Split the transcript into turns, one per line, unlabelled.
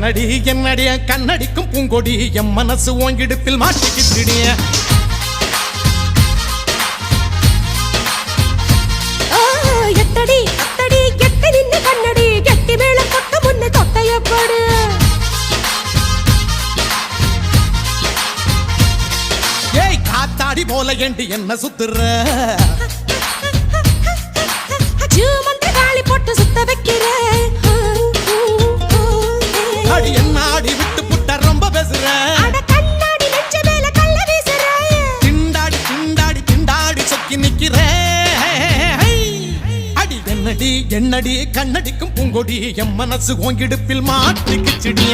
என்னடி என்னடிய கண்ணடிக்கும் பூங்கொடி என் மனசு ஓங்கிடுப்பில் மாட்டிக்கிட்டிடிய
எத்தடி அத்தடி எட்டி நின்னு கண்ணடி கெட்டி மேல கொட்ட முன்ன தொட்டைய போடு
ஏய் காத்தாடி போல ஏண்டி என்ன சுத்துற
ஜூமந்த காளி போட்டு சுத்த வைக்கிற
அடி என்ன ஆடி விட்டு புட்ட ரொம்ப பேசுற
அட கண்ணாடி நெஞ்ச மேல கல்ல வீசுற
திண்டாடி திண்டாடி திண்டாடி சொக்கி நிக்கிற அடி என்னடி என்னடி கண்ணடிக்கும் பூங்கொடி என் மனசு ஓங்கிடுப்பில் மாட்டிக்கிச்சிடிய